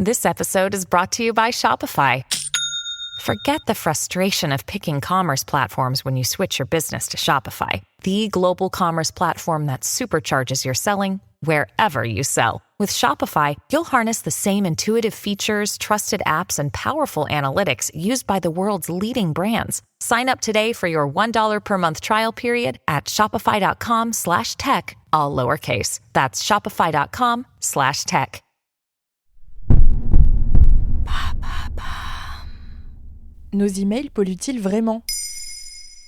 This episode is brought to you by Shopify. Forget the frustration of picking commerce platforms when you switch your business to Shopify, the global commerce platform that supercharges your selling wherever you sell. With Shopify, you'll harness the same intuitive features, trusted apps, and powerful analytics used by the world's leading brands. Sign up today for your $1 per month trial period at shopify.com/tech, all lowercase. That's shopify.com/tech. Nos emails polluent-ils vraiment ?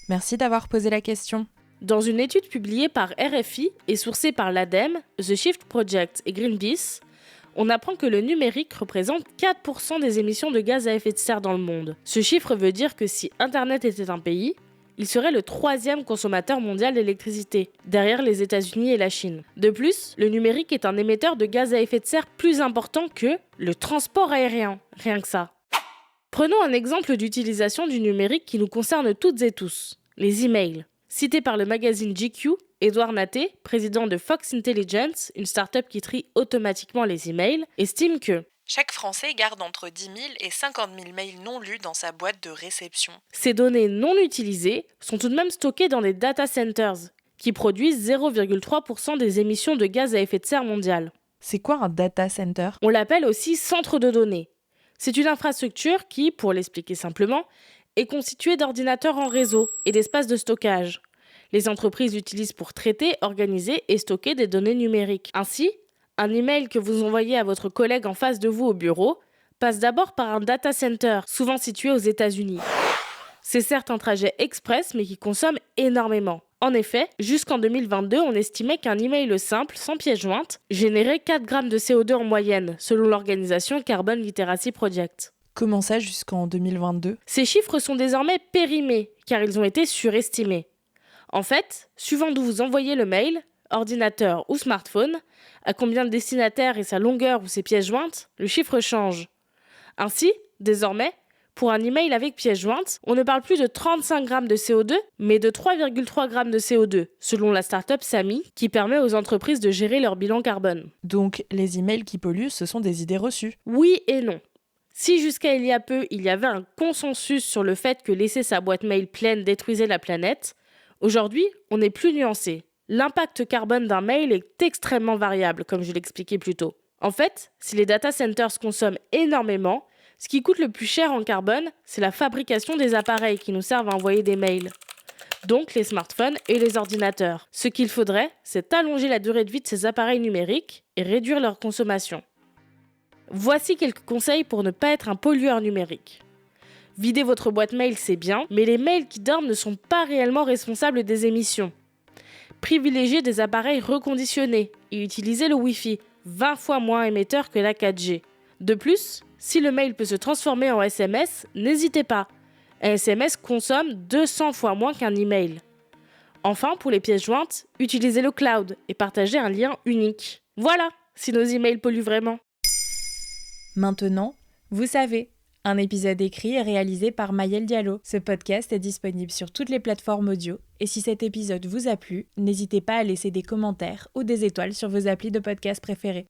Merci d'avoir posé la question. Dans une étude publiée par RFI et sourcée par l'ADEME, The Shift Project et Greenpeace, on apprend que le numérique représente 4% des émissions de gaz à effet de serre dans le monde. Ce chiffre veut dire que si Internet était un pays, il serait le 3e consommateur mondial d'électricité, derrière les États-Unis et la Chine. De plus, le numérique est un émetteur de gaz à effet de serre plus important que le transport aérien, rien que ça. Prenons un exemple d'utilisation du numérique qui nous concerne toutes et tous, les emails. Cité par le magazine GQ, Edouard Naté, président de Fox Intelligence, une start-up qui trie automatiquement les emails, estime que chaque Français garde entre 10 000 et 50 000 mails non lus dans sa boîte de réception. Ces données non utilisées sont tout de même stockées dans des data centers, qui produisent 0,3% des émissions de gaz à effet de serre mondiales. C'est quoi un data center ? On l'appelle aussi centre de données. C'est une infrastructure qui, pour l'expliquer simplement, est constituée d'ordinateurs en réseau et d'espaces de stockage. Les entreprises l'utilisent pour traiter, organiser et stocker des données numériques. Ainsi, un email que vous envoyez à votre collègue en face de vous au bureau passe d'abord par un data center, souvent situé aux États-Unis. C'est certes un trajet express, mais qui consomme énormément. En effet, jusqu'en 2022, on estimait qu'un email simple, sans pièce jointe, générait 4 grammes de CO2 en moyenne, selon l'organisation Carbon Literacy Project. Comment ça jusqu'en 2022 ? Ces chiffres sont désormais périmés, car ils ont été surestimés. En fait, suivant d'où vous envoyez le mail, ordinateur ou smartphone, à combien de destinataires et sa longueur ou ses pièces jointes, le chiffre change. Ainsi, désormais, pour un email avec pièce jointe, on ne parle plus de 35 grammes de CO2, mais de 3,3 grammes de CO2, selon la start-up Sami, qui permet aux entreprises de gérer leur bilan carbone. Donc, les emails qui polluent, ce sont des idées reçues ? Oui et non. Si jusqu'à il y a peu, il y avait un consensus sur le fait que laisser sa boîte mail pleine détruisait la planète, aujourd'hui, on est plus nuancé. L'impact carbone d'un mail est extrêmement variable, comme je l'expliquais plus tôt. En fait, si les data centers consomment énormément, ce qui coûte le plus cher en carbone, c'est la fabrication des appareils qui nous servent à envoyer des mails. Donc les smartphones et les ordinateurs. Ce qu'il faudrait, c'est allonger la durée de vie de ces appareils numériques et réduire leur consommation. Voici quelques conseils pour ne pas être un pollueur numérique. Vider votre boîte mail, c'est bien, mais les mails qui dorment ne sont pas réellement responsables des émissions. Privilégiez des appareils reconditionnés et utilisez le Wi-Fi, 20 fois moins émetteur que la 4G. De plus, si le mail peut se transformer en SMS, n'hésitez pas. Un SMS consomme 200 fois moins qu'un email. Enfin, pour les pièces jointes, utilisez le cloud et partagez un lien unique. Voilà, si nos emails polluent vraiment. Maintenant, vous savez, un épisode écrit et réalisé par Maëlle Diallo. Ce podcast est disponible sur toutes les plateformes audio. Et si cet épisode vous a plu, n'hésitez pas à laisser des commentaires ou des étoiles sur vos applis de podcast préférés.